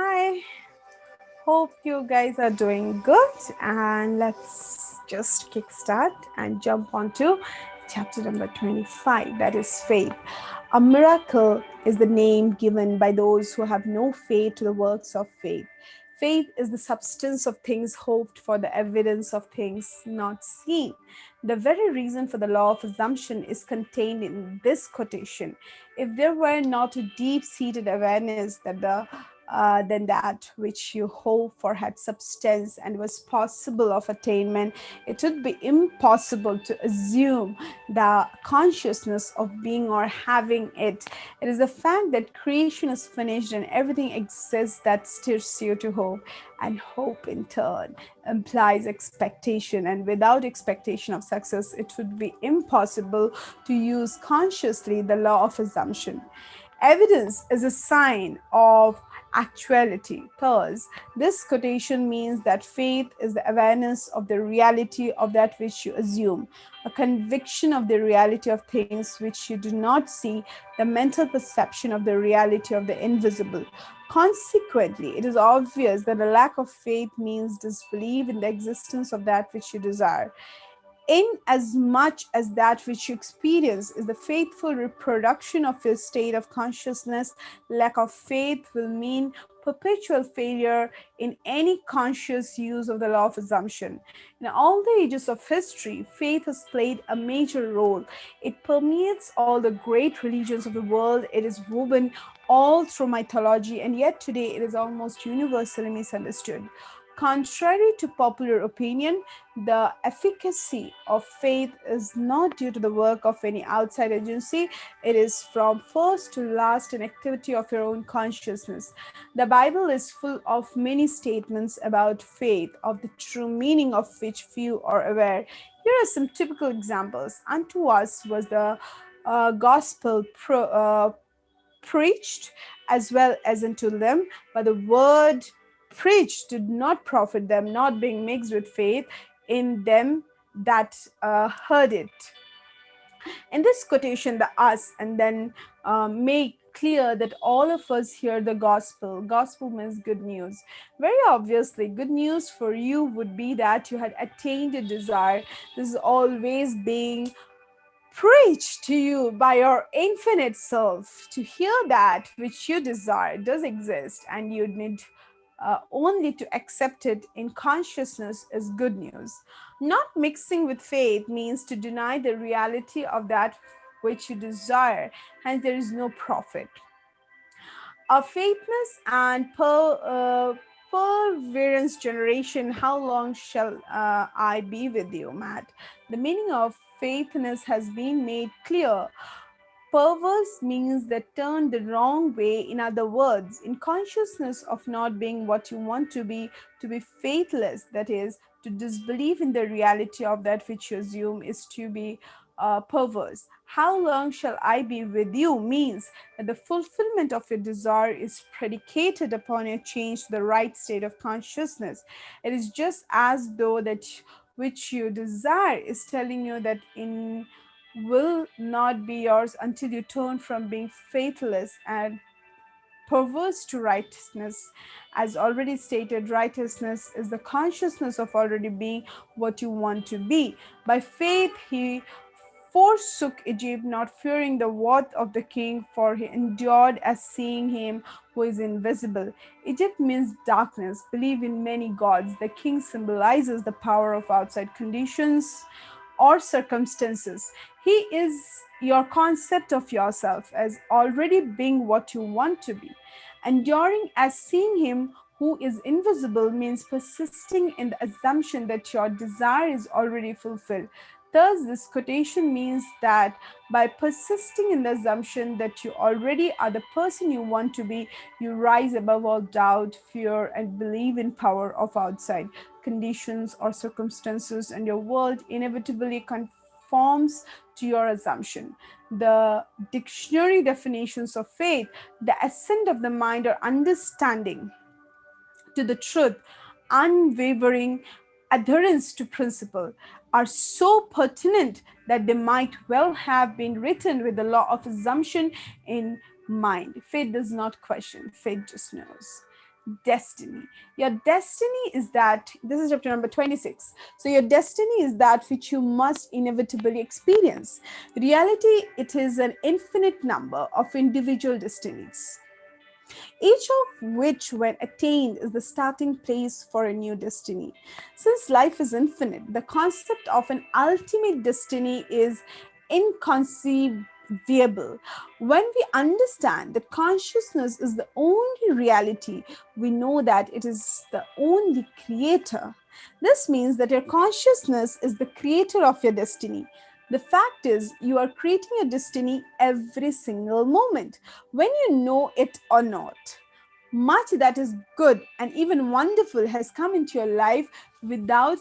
Hi, hope you guys are doing good. And let's just kickstart and jump onto chapter number 25, that is faith. A miracle is the name given by those who have no faith to the works of faith. Faith is the substance of things hoped for, the evidence of things not seen. The very reason for the law of assumption is contained in this quotation. If there were not a deep seated awareness that then that which you hope for had substance and was possible of attainment, it would be impossible to assume the consciousness of being or having it. It is the fact that creation is finished and everything exists that stirs you to hope, and hope in turn implies expectation. And without expectation of success, it would be impossible to use consciously the law of assumption. Evidence is a sign of actuality. Thus, this quotation means that faith is the awareness of the reality of that which you assume, a conviction of the reality of things which you do not see, the mental perception of the reality of the invisible. Consequently, it is obvious that a lack of faith means disbelief in the existence of that which you desire. In as much as that which you experience is the faithful reproduction of your state of consciousness, lack of faith will mean perpetual failure in any conscious use of the law of assumption. In all the ages of history, faith has played a major role. It permeates all the great religions of the world, it is woven all through mythology, and yet today it is almost universally misunderstood. Contrary to popular opinion, the efficacy of faith is not due to the work of any outside agency. It is from first to last an activity of your own consciousness. The Bible is full of many statements about faith, of the true meaning of which few are aware. Here are some typical examples. Unto us was the gospel preached as well as unto them, but the word preached did not profit them, not being mixed with faith in them that heard it. In this quotation, the us and then make clear that all of us hear the gospel. Gospel means good news. Very obviously, good news for you would be that you had attained a desire. This is always being preached to you by your infinite self. To hear that which you desire does exist and you need only to accept it in consciousness is good news. Not mixing with faith means to deny the reality of that which you desire, hence there is no profit. A faithless and perseverance generation, how long shall I be with you, Matt? The meaning of faithlessness has been made clear. Perverse means that turn the wrong way. In other words, in consciousness of not being what you want to be faithless, that is, to disbelieve in the reality of that which you assume is to be perverse. How long shall I be with you means that the fulfillment of your desire is predicated upon your change to the right state of consciousness. It is just as though that which you desire is telling you that in will not be yours until you turn from being faithless and perverse to righteousness. As already stated, righteousness is the consciousness of already being what you want to be. By faith, he forsook Egypt, not fearing the wrath of the king, for he endured as seeing him who is invisible. Egypt means darkness, believe in many gods. The king symbolizes the power of outside conditions or circumstances. He is your concept of yourself as already being what you want to be. Enduring as seeing him who is invisible means persisting in the assumption that your desire is already fulfilled. Thus, this quotation means that by persisting in the assumption that you already are the person you want to be, you rise above all doubt, fear, and believe in power of outside conditions or circumstances, and your world inevitably conforms to your assumption. The dictionary definitions of faith, the assent of the mind or understanding to the truth, unwavering adherence to principle, are so pertinent that they might well have been written with the law of assumption in mind. Faith does not question, faith just knows. destiny. Your destiny is that, this is chapter number 26. So, your destiny is that which you must inevitably experience. Reality, it is an infinite number of individual destinies, each of which, when attained, is the starting place for a new destiny. Since life is infinite, the concept of an ultimate destiny is inconceivable. When we understand that consciousness is the only reality, we know that it is the only creator. This means that your consciousness is the creator of your destiny. The fact is, you are creating your destiny every single moment, when you know it or not. Much that is good and even wonderful has come into your life without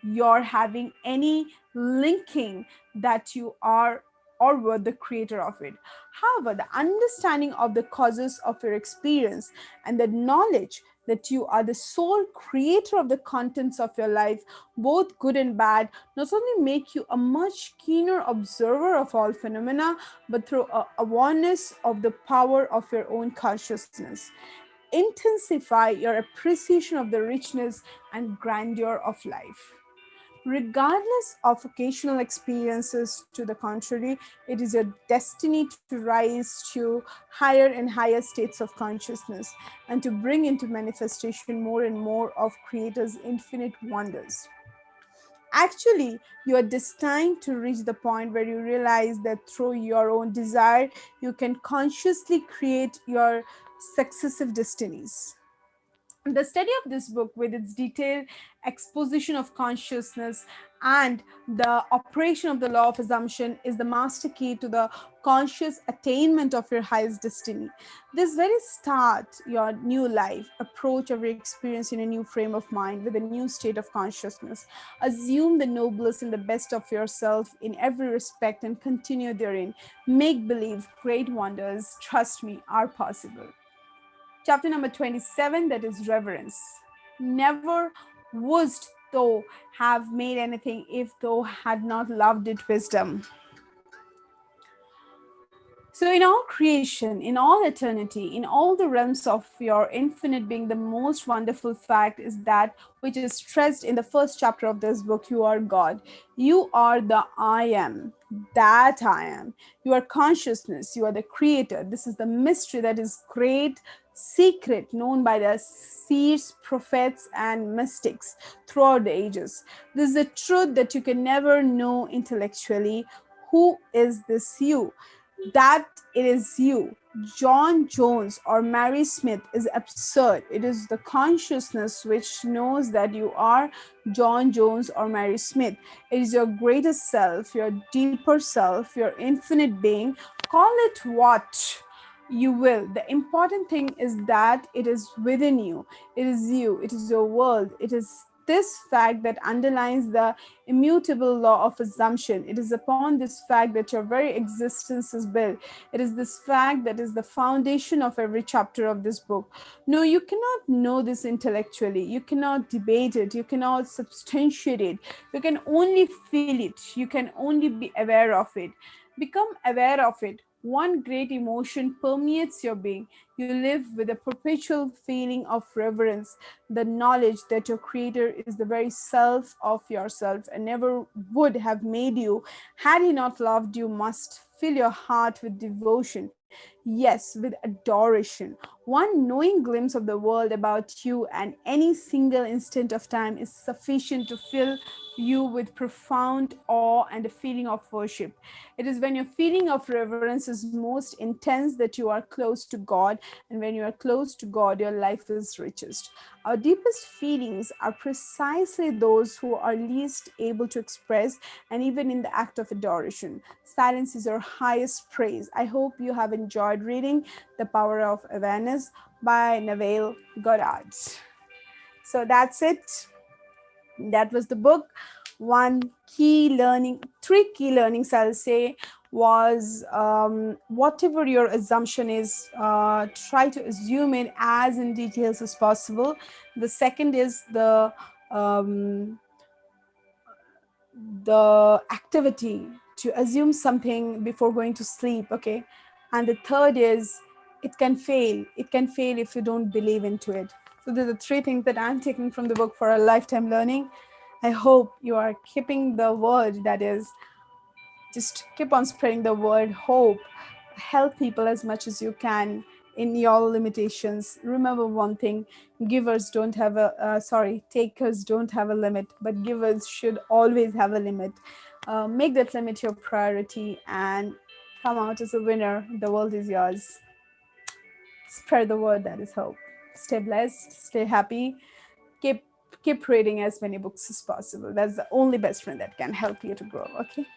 your having any linking that you are or were the creator of it. However, the understanding of the causes of your experience and the knowledge that you are the sole creator of the contents of your life, both good and bad, not only make you a much keener observer of all phenomena, but through awareness of the power of your own consciousness, intensify your appreciation of the richness and grandeur of life. Regardless of occasional experiences to the contrary, it is your destiny to rise to higher and higher states of consciousness and to bring into manifestation more and more of Creator's infinite wonders. Actually, you are destined to reach the point where you realize that through your own desire, you can consciously create your successive destinies. The study of this book, with its detailed exposition of consciousness and the operation of the law of assumption, is the master key to the conscious attainment of your highest destiny. This very start your new life, approach every experience in a new frame of mind with a new state of consciousness. Assume the noblest and the best of yourself in every respect and continue therein. Make believe great wonders, trust me, are possible. Chapter number 27, that is reverence. Never wouldst thou have made anything if thou had not loved it wisdom. So, in all creation, in all eternity, in all the realms of your infinite being, the most wonderful fact is that which is stressed in the first chapter of this book: you are God. You are the I am, that I am. You are consciousness, you are the creator. This is the mystery that is great, secret, known by the seers, prophets, and mystics throughout the ages. This is a truth that you can never know intellectually. Who is this you? That it is you, John Jones or Mary Smith, is absurd. It is the consciousness which knows that you are John Jones or Mary Smith. It is your greatest self, your deeper self, your infinite being. Call it what you will. The important thing is that it is within you. It is you. It is your world. It is this fact that underlines the immutable law of assumption. It is upon this fact that your very existence is built. It is this fact that is the foundation of every chapter of this book. No, you cannot know this intellectually. You cannot debate it. You cannot substantiate it. You can only feel it. You can only be aware of it. Become aware of it. One great emotion permeates your being. You live with a perpetual feeling of reverence, the knowledge that your creator is the very self of yourself and never would have made you had he not loved you, must fill your heart with devotion. Yes, with adoration. One knowing glimpse of the world about you and any single instant of time is sufficient to fill you with profound awe and a feeling of worship. It is when your feeling of reverence is most intense that you are close to God, and when you are close to God, your life is richest. Our deepest feelings are precisely those who are least able to express, and even in the act of adoration. Silence is our highest praise. I hope you have enjoyed reading The Power of Awareness by Neville Goddard. So that's it. That was the book. One key learning, three key learnings I'll say was, whatever your assumption is, try to assume it as in details as possible. The second is the activity to assume something before going to sleep. Okay. And the third is it can fail. It can fail if you don't believe into it. So these are three things that I'm taking from the book for a lifetime learning. I hope you are keeping the word, that is, just keep on spreading the word hope. Help people as much as you can in your limitations. Remember one thing: givers don't have a takers don't have a limit, but givers should always have a limit. Make that limit your priority and come out as a winner. The world is yours. Spread the word, that is hope. Stay blessed, stay happy, keep reading as many books as possible. That's the only best friend that can help you to grow. Okay.